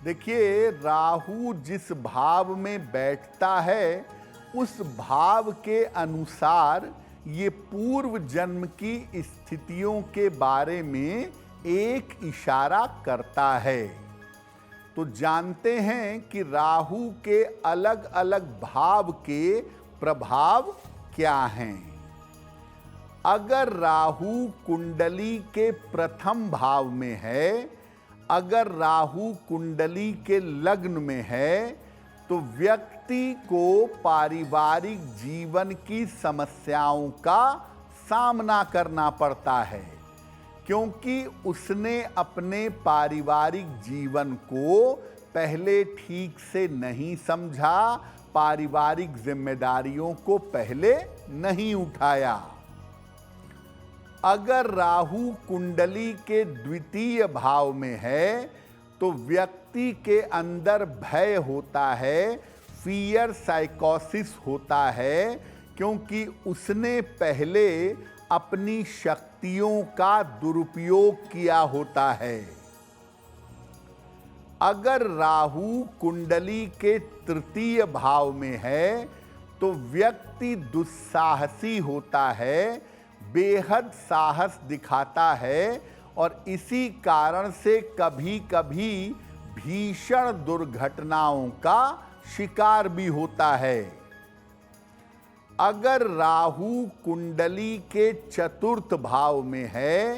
देखिए, राहु जिस भाव में बैठता है उस भाव के अनुसार ये पूर्व जन्म की स्थितियों के बारे में एक इशारा करता है। तो जानते हैं कि राहु के अलग अलग भाव के प्रभाव क्या हैं। अगर राहु कुंडली के प्रथम भाव में है, अगर राहु कुंडली के लग्न में है, तो व्यक्ति को पारिवारिक जीवन की समस्याओं का सामना करना पड़ता है, क्योंकि उसने अपने पारिवारिक जीवन को पहले ठीक से नहीं समझा, पारिवारिक जिम्मेदारियों को पहले नहीं उठाया। अगर राहु कुंडली के द्वितीय भाव में है तो व्यक्ति के अंदर भय होता है, फियर साइकोसिस होता है, क्योंकि उसने पहले अपनी शक्तियों का दुरुपयोग किया होता है। अगर राहु कुंडली के तृतीय भाव में है तो व्यक्ति दुस्साहसी होता है, बेहद साहस दिखाता है और इसी कारण से कभी कभी भीषण दुर्घटनाओं का शिकार भी होता है। अगर राहु कुंडली के चतुर्थ भाव में है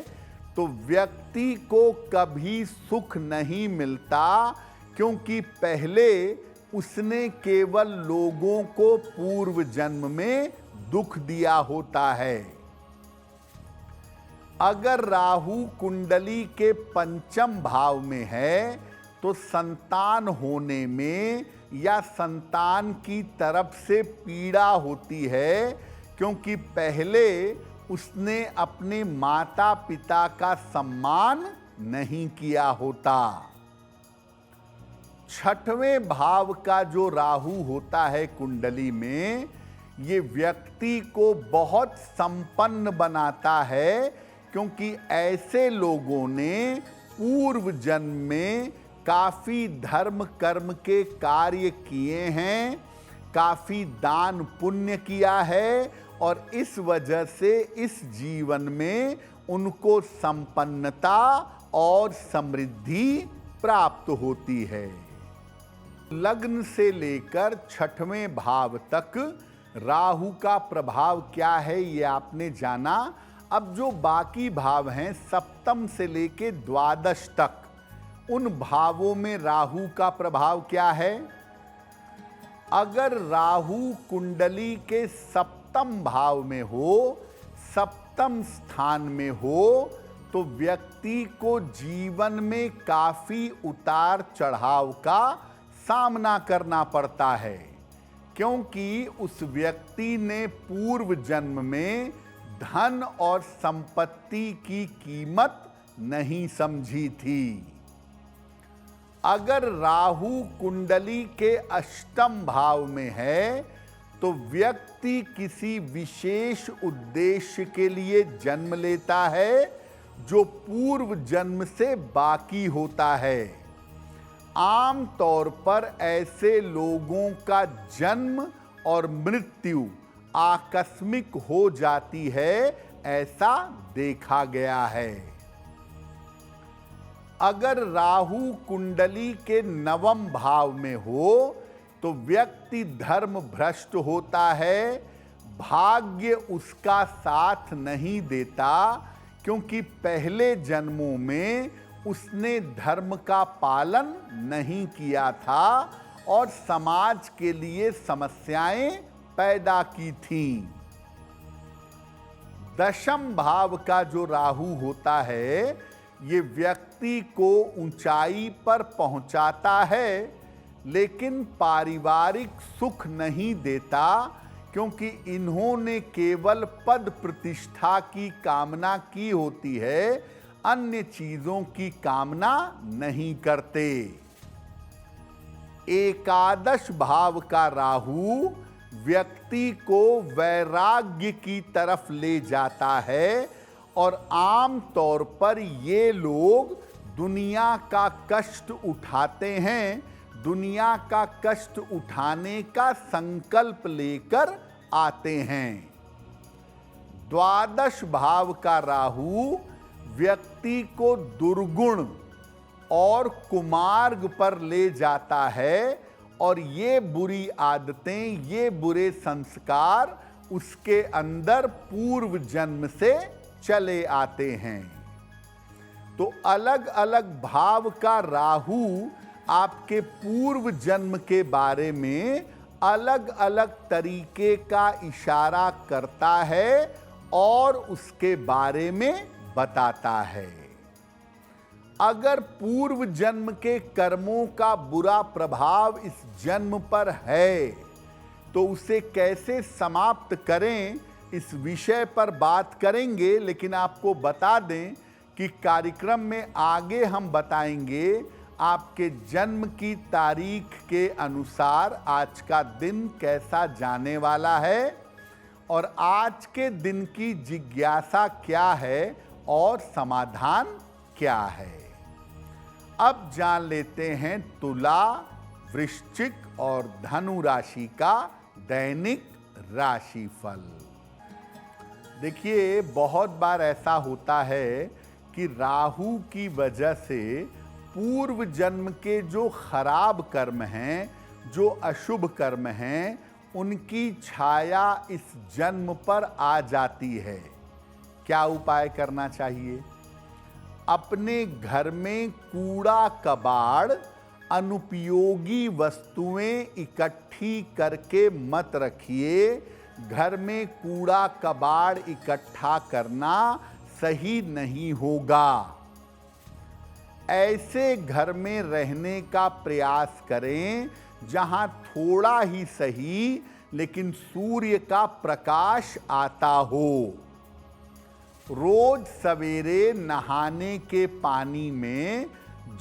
तो व्यक्ति को कभी सुख नहीं मिलता, क्योंकि पहले उसने केवल लोगों को पूर्व जन्म में दुख दिया होता है। अगर राहु कुंडली के पंचम भाव में है तो संतान होने में या संतान की तरफ से पीड़ा होती है, क्योंकि पहले उसने अपने माता पिता का सम्मान नहीं किया होता। छठवें भाव का जो राहु होता है कुंडली में, ये व्यक्ति को बहुत संपन्न बनाता है, क्योंकि ऐसे लोगों ने पूर्व जन्म में काफ़ी धर्म कर्म के कार्य किए हैं, काफ़ी दान पुण्य किया है और इस वजह से इस जीवन में उनको संपन्नता और समृद्धि प्राप्त होती है। लग्न से लेकर छठवें भाव तक राहु का प्रभाव क्या है ये आपने जाना। अब जो बाकी भाव हैं सप्तम से लेकर द्वादश तक, उन भावों में राहु का प्रभाव क्या है। अगर राहु कुंडली के सप्तम भाव में हो, सप्तम स्थान में हो, तो व्यक्ति को जीवन में काफ़ी उतार चढ़ाव का सामना करना पड़ता है, क्योंकि उस व्यक्ति ने पूर्व जन्म में धन और संपत्ति की कीमत नहीं समझी थी। अगर राहु कुंडली के अष्टम भाव में है तो व्यक्ति किसी विशेष उद्देश्य के लिए जन्म लेता है जो पूर्व जन्म से बाकी होता है। आम तौर पर ऐसे लोगों का जन्म और मृत्यु आकस्मिक हो जाती है, ऐसा देखा गया है। अगर राहु कुंडली के नवम भाव में हो तो व्यक्ति धर्म भ्रष्ट होता है, भाग्य उसका साथ नहीं देता, क्योंकि पहले जन्मों में उसने धर्म का पालन नहीं किया था और समाज के लिए समस्याएं पैदा की थीं। दशम भाव का जो राहु होता है, ये व्यक्ति को ऊंचाई पर पहुंचाता है, लेकिन पारिवारिक सुख नहीं देता, क्योंकि इन्होंने केवल पद प्रतिष्ठा की कामना की होती है, अन्य चीजों की कामना नहीं करते। एकादश भाव का राहु व्यक्ति को वैराग्य की तरफ ले जाता है और आम तौर पर ये लोग दुनिया का कष्ट उठाते हैं, दुनिया का कष्ट उठाने का संकल्प लेकर आते हैं। द्वादश भाव का राहु व्यक्ति को दुर्गुण और कुमार्ग पर ले जाता है और ये बुरी आदतें, ये बुरे संस्कार उसके अंदर पूर्व जन्म से चले आते हैं। तो अलग अलग भाव का राहु आपके पूर्व जन्म के बारे में अलग अलग तरीके का इशारा करता है और उसके बारे में बताता है। अगर पूर्व जन्म के कर्मों का बुरा प्रभाव इस जन्म पर है तो उसे कैसे समाप्त करें, इस विषय पर बात करेंगे। लेकिन आपको बता दें कि कार्यक्रम में आगे हम बताएंगे आपके जन्म की तारीख के अनुसार आज का दिन कैसा जाने वाला है और आज के दिन की जिज्ञासा क्या है और समाधान क्या है। अब जान लेते हैं तुला, वृश्चिक और धनु राशि का दैनिक राशिफल। देखिए, बहुत बार ऐसा होता है कि राहु की वजह से पूर्व जन्म के जो खराब कर्म हैं, जो अशुभ कर्म हैं, उनकी छाया इस जन्म पर आ जाती है। क्या उपाय करना चाहिए? अपने घर में कूड़ा कबाड़, अनुपयोगी वस्तुएं इकट्ठी करके मत रखिए। घर में कूड़ा कबाड़ इकट्ठा करना सही नहीं होगा। ऐसे घर में रहने का प्रयास करें जहां थोड़ा ही सही लेकिन सूर्य का प्रकाश आता हो। रोज सवेरे नहाने के पानी में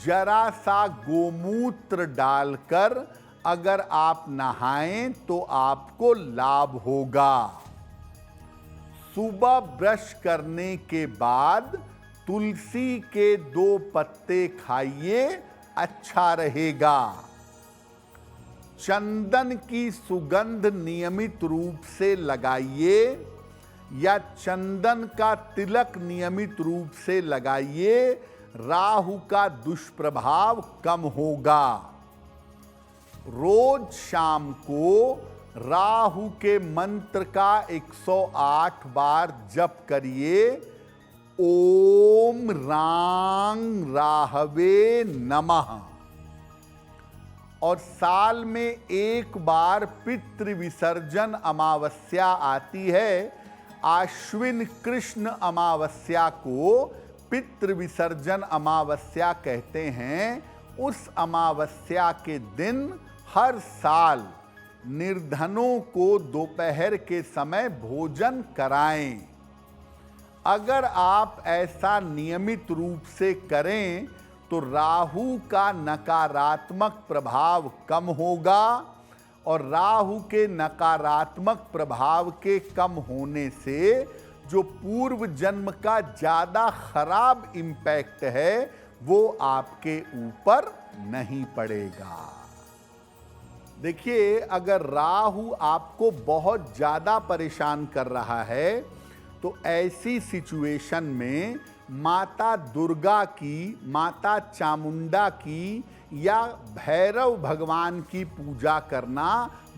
जरा सा गोमूत्र डालकर अगर आप नहाएं तो आपको लाभ होगा। सुबह ब्रश करने के बाद तुलसी के 2 पत्ते खाइए, अच्छा रहेगा। चंदन की सुगंध नियमित रूप से लगाइए या चंदन का तिलक नियमित रूप से लगाइए, राहु का दुष्प्रभाव कम होगा। रोज शाम को राहु के मंत्र का 108 बार जप करिए। ओम रांग राहवे नमः। और साल में एक बार पितृ विसर्जन अमावस्या आती है। आश्विन कृष्ण अमावस्या को पितृ विसर्जन अमावस्या कहते हैं। उस अमावस्या के दिन हर साल निर्धनों को दोपहर के समय भोजन कराएं। अगर आप ऐसा नियमित रूप से करें तो राहु का नकारात्मक प्रभाव कम होगा और राहु के नकारात्मक प्रभाव के कम होने से जो पूर्व जन्म का ज़्यादा खराब इम्पैक्ट है वो आपके ऊपर नहीं पड़ेगा। देखिए, अगर राहु आपको बहुत ज़्यादा परेशान कर रहा है तो ऐसी सिचुएशन में माता दुर्गा की, माता चामुंडा की या भैरव भगवान की पूजा करना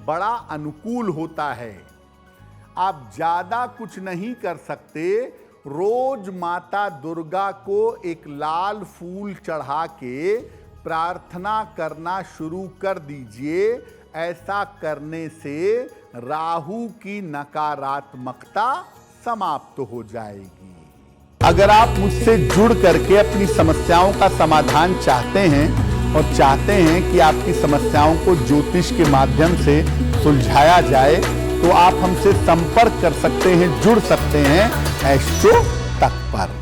बड़ा अनुकूल होता है। आप ज़्यादा कुछ नहीं कर सकते। रोज माता दुर्गा को एक लाल फूल चढ़ा के प्रार्थना करना शुरू कर दीजिए। ऐसा करने से राहु की नकारात्मकता समाप्त हो जाएगी। अगर आप मुझसे जुड़ करके अपनी समस्याओं का समाधान चाहते हैं और चाहते हैं कि आपकी समस्याओं को ज्योतिष के माध्यम से सुलझाया जाए तो आप हमसे संपर्क कर सकते हैं, जुड़ सकते हैं एस्ट्रो तक पर।